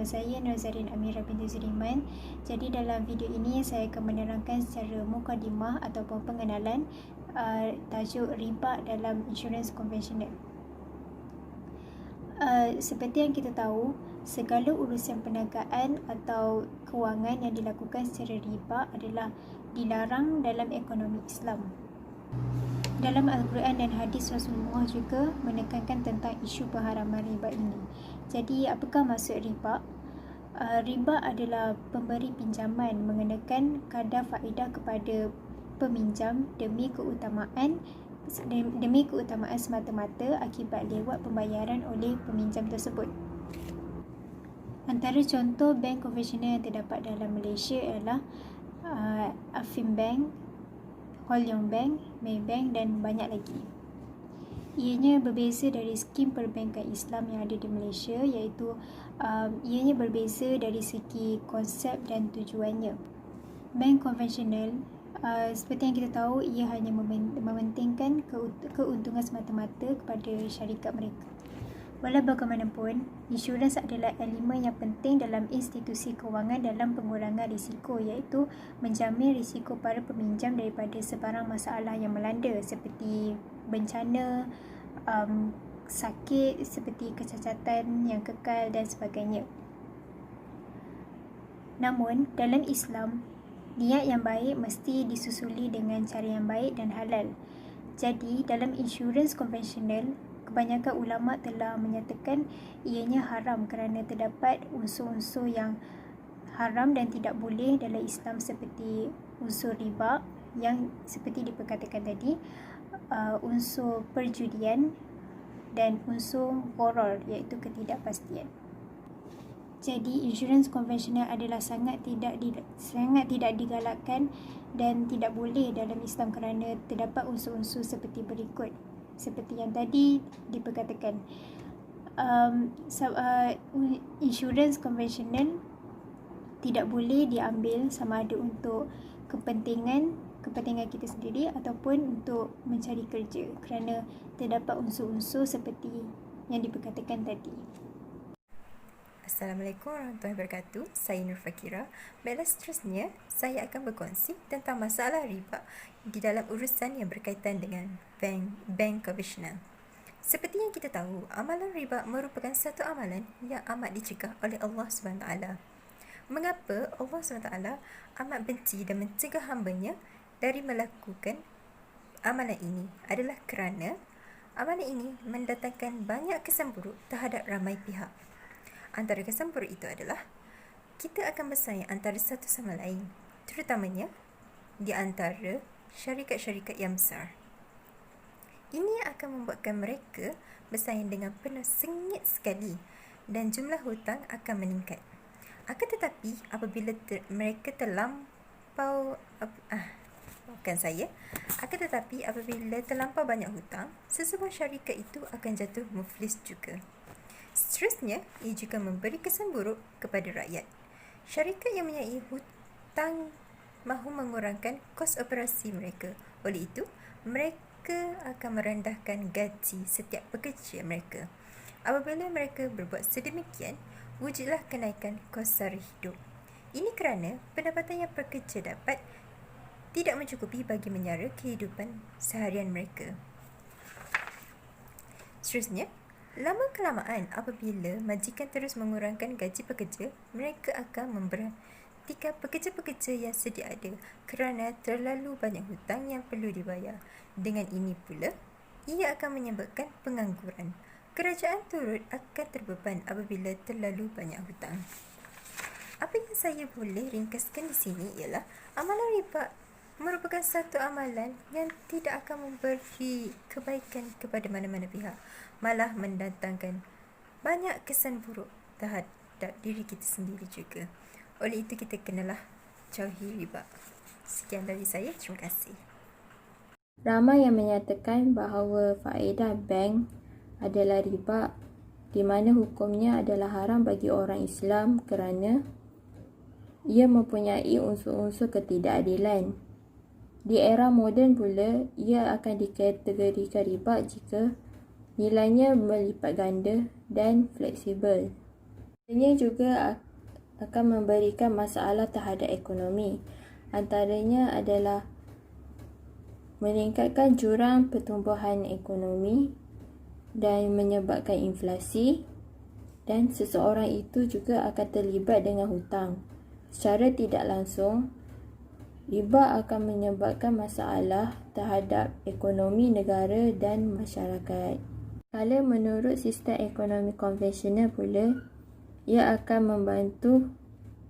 Nama saya Nazarin Amira binti Zuriman. Jadi dalam video ini saya akan menerangkan secara mukadimah ataupun pengenalan tajuk riba dalam insurans konvensional. Seperti yang kita tahu, segala urusan perniagaan atau kewangan yang dilakukan secara riba adalah dilarang dalam ekonomi Islam. Dalam Al-Quran dan hadis Rasulullah juga menekankan tentang isu pengharaman riba ini. Jadi, apakah maksud riba? Riba adalah pemberi pinjaman mengenakan kadar faedah kepada peminjam demi keutamaan semata-mata akibat lewat pembayaran oleh peminjam tersebut. Antara contoh bank konvensional yang terdapat dalam Malaysia ialah Affinbank, Hol Leong Bank, Maybank dan banyak lagi. Ianya berbeza dari skim perbankan Islam yang ada di Malaysia, iaitu ianya berbeza dari segi konsep dan tujuannya. Bank konvensional, seperti yang kita tahu, ia hanya mementingkan keuntungan semata-mata kepada syarikat mereka. Walau bagaimanapun, insurans adalah elemen yang penting dalam institusi kewangan dalam pengurangan risiko, iaitu menjamin risiko para peminjam daripada sebarang masalah yang melanda seperti bencana, sakit, seperti kecacatan yang kekal dan sebagainya. Namun, dalam Islam, niat yang baik mesti disusuli dengan cara yang baik dan halal. Jadi, dalam insurans konvensional, kebanyakan ulama telah menyatakan ianya haram kerana terdapat unsur-unsur yang haram dan tidak boleh dalam Islam seperti unsur riba yang seperti diperkatakan tadi, unsur perjudian dan unsur gharar iaitu ketidakpastian. Jadi insurans konvensional adalah sangat tidak digalakkan dan tidak boleh dalam Islam kerana terdapat unsur-unsur seperti berikut. Seperti yang tadi diperkatakan, insurans konvensional tidak boleh diambil sama ada untuk kepentingan kita sendiri ataupun untuk mencari kerja kerana terdapat unsur-unsur seperti yang diperkatakan tadi. Assalamualaikum warahmatullahi wabarakatuh. Saya Nur Fakira. Baiklah, seterusnya saya akan berkongsi tentang masalah riba di dalam urusan yang berkaitan dengan bank konvensional. Seperti yang kita tahu, amalan riba merupakan satu amalan yang amat dicegah oleh Allah SWT. Mengapa Allah SWT amat benci dan mencegah hamba-Nya dari melakukan amalan ini? Adalah kerana amalan ini mendatangkan banyak kesan buruk terhadap ramai pihak. Antara kesan buruk itu adalah kita akan bersaing antara satu sama lain, terutamanya di antara syarikat-syarikat yang besar. Ini akan membuatkan mereka bersaing dengan penuh sengit sekali dan jumlah hutang akan meningkat. Akan tetapi apabila mereka terlampau apabila terlampau banyak hutang, sesebuah syarikat itu akan jatuh muflis juga. Seterusnya, ia juga memberi kesan buruk kepada rakyat. Syarikat yang mempunyai hutang mahu mengurangkan kos operasi mereka. Oleh itu, mereka akan merendahkan gaji setiap pekerja mereka. Apabila mereka berbuat sedemikian, wujudlah kenaikan kos sara hidup. Ini kerana pendapatan yang pekerja dapat tidak mencukupi bagi menyara kehidupan seharian mereka. Seterusnya, lama-kelamaan apabila majikan terus mengurangkan gaji pekerja, mereka akan memberhentikan pekerja-pekerja yang sedia ada kerana terlalu banyak hutang yang perlu dibayar. Dengan ini pula, ia akan menyebabkan pengangguran. Kerajaan turut akan terbeban apabila terlalu banyak hutang. Apa yang saya boleh ringkaskan di sini ialah amalan riba merupakan satu amalan yang tidak akan memberi kebaikan kepada mana-mana pihak, malah mendatangkan banyak kesan buruk terhadap diri kita sendiri juga. Oleh itu kita kenalah jauhi riba. Sekian dari saya, terima kasih. Ramai yang menyatakan bahawa faedah bank adalah riba, di mana hukumnya adalah haram bagi orang Islam kerana ia mempunyai unsur-unsur ketidakadilan. Di era moden pula, ia akan dikategorikan riba jika nilainya berlipat ganda dan fleksibel. Ianya juga akan memberikan masalah terhadap ekonomi. Antaranya adalah meningkatkan jurang pertumbuhan ekonomi dan menyebabkan inflasi, dan seseorang itu juga akan terlibat dengan hutang. Secara tidak langsung, riba akan menyebabkan masalah terhadap ekonomi negara dan masyarakat. Kalau menurut sistem ekonomi konvensional pula, ia akan membantu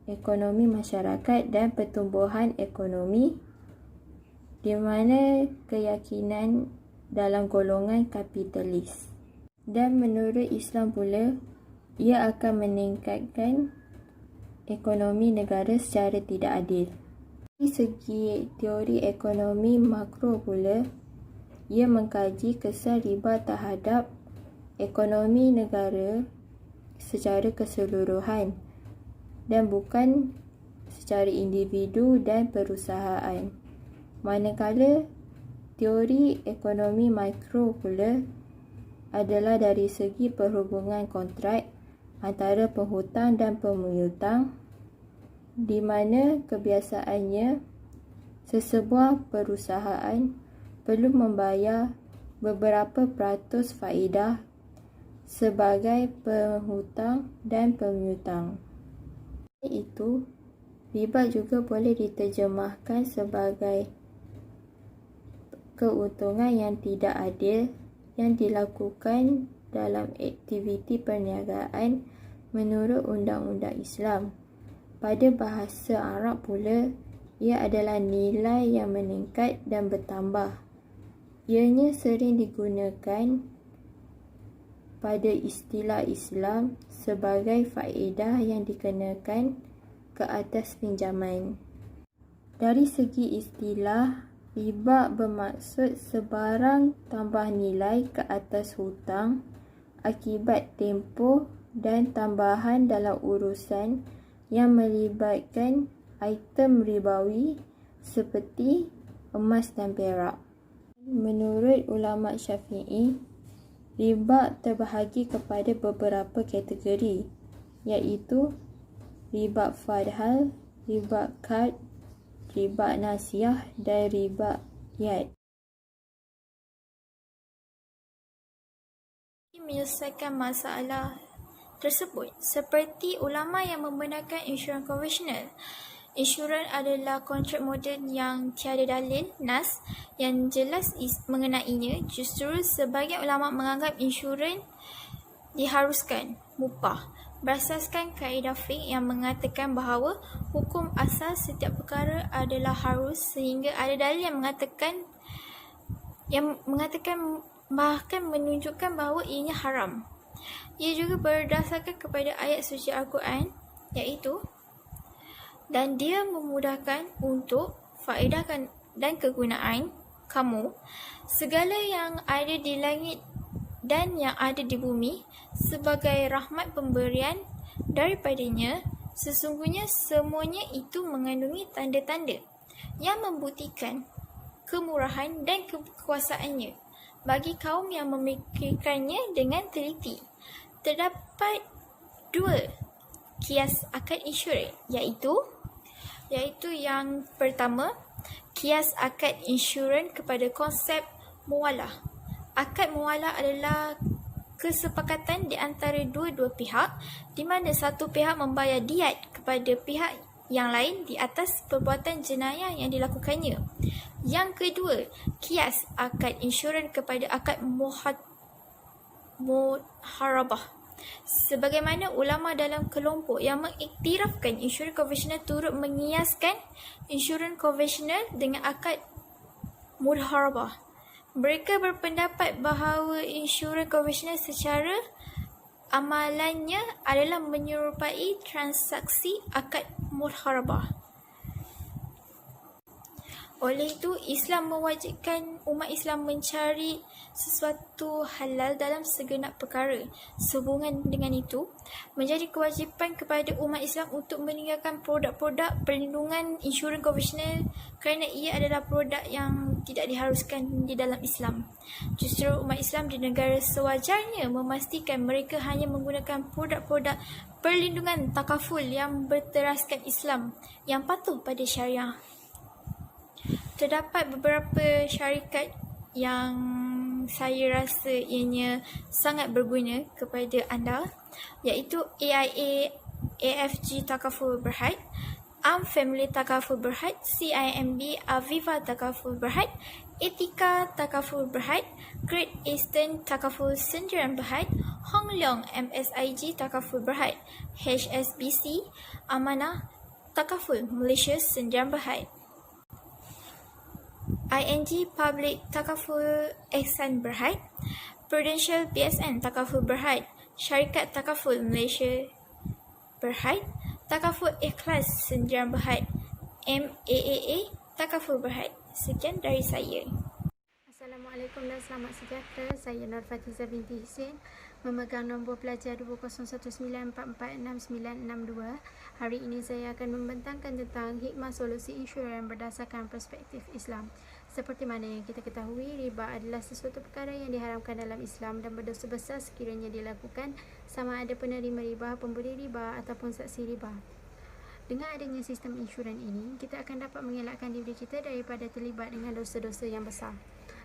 ekonomi masyarakat dan pertumbuhan ekonomi di mana keyakinan dalam golongan kapitalis. Dan menurut Islam pula, ia akan meningkatkan ekonomi negara secara tidak adil. Dari segi teori ekonomi makro pula, ia mengkaji kesan riba terhadap ekonomi negara secara keseluruhan dan bukan secara individu dan perusahaan. Manakala teori ekonomi mikro pula adalah dari segi perhubungan kontrak antara penghutang dan pemihutang, di mana kebiasaannya sesebuah perusahaan perlu membayar beberapa peratus faedah sebagai penghutang dan pemihutang. Itu, riba juga boleh diterjemahkan sebagai keuntungan yang tidak adil yang dilakukan dalam aktiviti perniagaan menurut undang-undang Islam. Pada bahasa Arab pula, ia adalah nilai yang meningkat dan bertambah. Ianya sering digunakan pada istilah Islam sebagai faedah yang dikenakan ke atas pinjaman. Dari segi istilah, riba bermaksud sebarang tambah nilai ke atas hutang akibat tempoh dan tambahan dalam urusan yang melibatkan item ribawi seperti emas dan perak. Menurut ulama Syafi'i, riba terbahagi kepada beberapa kategori, iaitu riba fadhal, riba kad, riba nasiah dan riba yad. Menyelesaikan masalah tersebut, seperti ulama yang membenarkan insurans konvensional. Insurans adalah kontrak moden yang tiada dalil, nas, yang jelas mengenainya. Justru sebagian ulama menganggap insurans diharuskan, mubah, berasaskan kaedah fiqh yang mengatakan bahawa hukum asal setiap perkara adalah harus, sehingga ada dalil yang mengatakan bahkan menunjukkan bahawa ianya haram. Ia juga berdasarkan kepada ayat suci Al-Quran, iaitu, dan dia memudahkan untuk faedah dan kegunaan kamu segala yang ada di langit dan yang ada di bumi sebagai rahmat pemberian daripadanya. Sesungguhnya semuanya itu mengandungi tanda-tanda yang membuktikan kemurahan dan kekuasaannya bagi kaum yang memikirkannya dengan teliti. Terdapat dua kias akad insurans, iaitu yang pertama, kias akad insurans kepada konsep muwalah. Akad muwalah adalah kesepakatan di antara dua-dua pihak di mana satu pihak membayar diat kepada pihak yang lain di atas perbuatan jenayah yang dilakukannya. Yang kedua, kias akad insurans kepada akad muharabah. Sebagaimana ulama dalam kelompok yang mengiktirafkan insurans konvensional turut mengiaskan insurans konvensional dengan akad muharabah. Mereka berpendapat bahawa insurans konvensional secara amalannya adalah menyerupai transaksi akad muharabah. Oleh itu, Islam mewajibkan umat Islam mencari sesuatu halal dalam segenap perkara. Sehubungan dengan itu, menjadi kewajipan kepada umat Islam untuk meninggalkan produk-produk perlindungan insurans konvensional kerana ia adalah produk yang tidak diharuskan di dalam Islam. Justru umat Islam di negara sewajarnya memastikan mereka hanya menggunakan produk-produk perlindungan takaful yang berteraskan Islam yang patuh pada syariah. Terdapat beberapa syarikat yang saya rasa ianya sangat berguna kepada anda, iaitu AIA AFG Takaful Berhad, Arm Family Takaful Berhad, CIMB Aviva Takaful Berhad, Etika Takaful Berhad, Great Eastern Takaful Sendirian Berhad, Hong Leong MSIG Takaful Berhad, HSBC Amanah Takaful Malaysia Sendirian Berhad, ING Public Takaful Ihsan Berhad, Prudential BSN Takaful Berhad, Syarikat Takaful Malaysia Berhad, Takaful Ikhlas Sendirian Berhad, MAAA Takaful Berhad. Sekian dari saya. Assalamualaikum dan selamat sejahtera. Saya Nur Fatiza binti Hussein, memegang nombor pelajar 2019446962. Hari ini saya akan membentangkan tentang hikmah solusi insurans berdasarkan perspektif Islam. Seperti mana yang kita ketahui, riba adalah sesuatu perkara yang diharamkan dalam Islam dan berdosa besar sekiranya dilakukan, sama ada penerima riba, pemberi riba ataupun saksi riba. Dengan adanya sistem insurans ini, kita akan dapat mengelakkan diri kita daripada terlibat dengan dosa-dosa yang besar,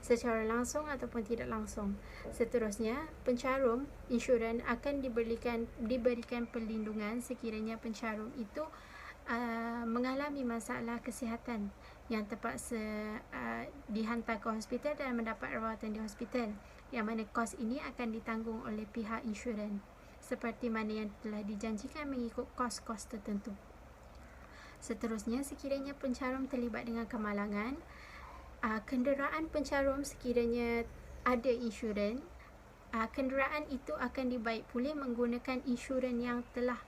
secara langsung ataupun tidak langsung. Seterusnya, pencarum insurans akan diberikan perlindungan sekiranya pencarum itu mengalami masalah kesihatan yang terpaksa dihantar ke hospital dan mendapat rawatan di hospital, yang mana kos ini akan ditanggung oleh pihak insurans seperti mana yang telah dijanjikan mengikut kos-kos tertentu. Seterusnya, sekiranya pencarum terlibat dengan kemalangan, kenderaan pencarum sekiranya ada insurans, kenderaan itu akan dibaik pulih menggunakan insurans yang telah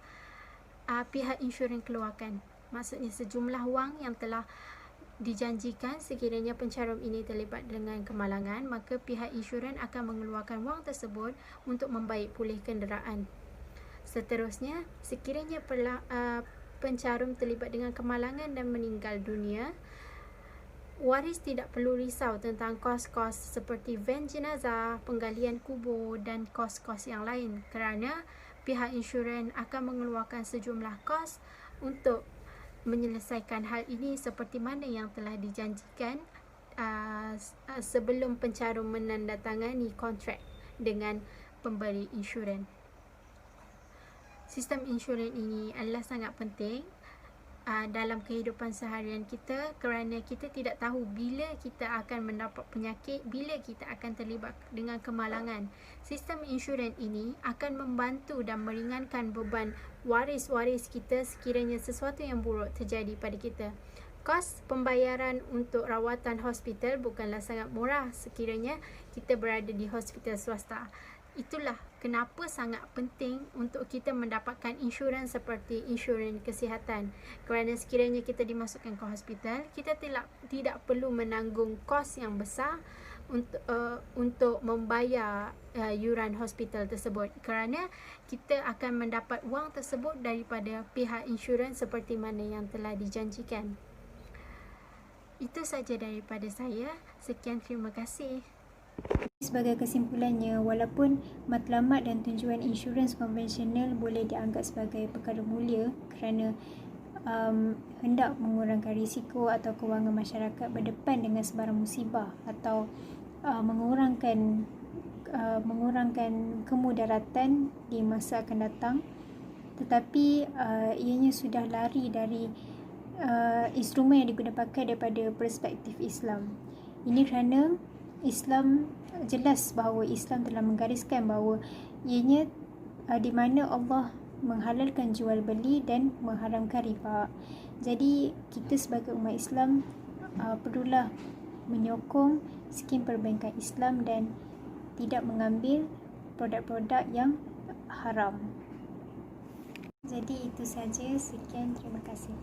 pihak insurans keluarkan. Maksudnya sejumlah wang yang telah dijanjikan sekiranya pencarum ini terlibat dengan kemalangan, maka pihak insurans akan mengeluarkan wang tersebut untuk membaik pulih kenderaan. Seterusnya, sekiranya pencarum terlibat dengan kemalangan dan meninggal dunia, waris tidak perlu risau tentang kos-kos seperti van jenazah, penggalian kubur dan kos-kos yang lain, kerana pihak insurans akan mengeluarkan sejumlah kos untuk menyelesaikan hal ini seperti mana yang telah dijanjikan sebelum pencarum menandatangani kontrak dengan pemberi insurans. Sistem insurans ini adalah sangat penting dalam kehidupan seharian kita, kerana kita tidak tahu bila kita akan mendapat penyakit, bila kita akan terlibat dengan kemalangan. Sistem insurans ini akan membantu dan meringankan beban waris-waris kita sekiranya sesuatu yang buruk terjadi pada kita. Kos pembayaran untuk rawatan hospital bukanlah sangat murah sekiranya kita berada di hospital swasta. Itulah kenapa sangat penting untuk kita mendapatkan insurans seperti insurans kesihatan. Kerana sekiranya kita dimasukkan ke hospital, kita tidak perlu menanggung kos yang besar untuk membayar yuran hospital tersebut, kerana kita akan mendapat wang tersebut daripada pihak insurans seperti mana yang telah dijanjikan. Itu saja daripada saya. Sekian, terima kasih. Sebagai kesimpulannya, walaupun matlamat dan tujuan insurans konvensional boleh dianggap sebagai perkara mulia kerana hendak mengurangkan risiko atau kewangan masyarakat berdepan dengan sebarang musibah atau mengurangkan kemudaratan di masa akan datang, tetapi ianya sudah lari dari instrumen yang digunakan daripada perspektif Islam. Ini kerana Islam jelas bahawa Islam telah menggariskan bahawa ianya di mana Allah menghalalkan jual beli dan mengharamkan riba. Jadi kita sebagai umat Islam perlulah menyokong skim perbankan Islam dan tidak mengambil produk-produk yang haram. Jadi itu saja. Sekian, terima kasih.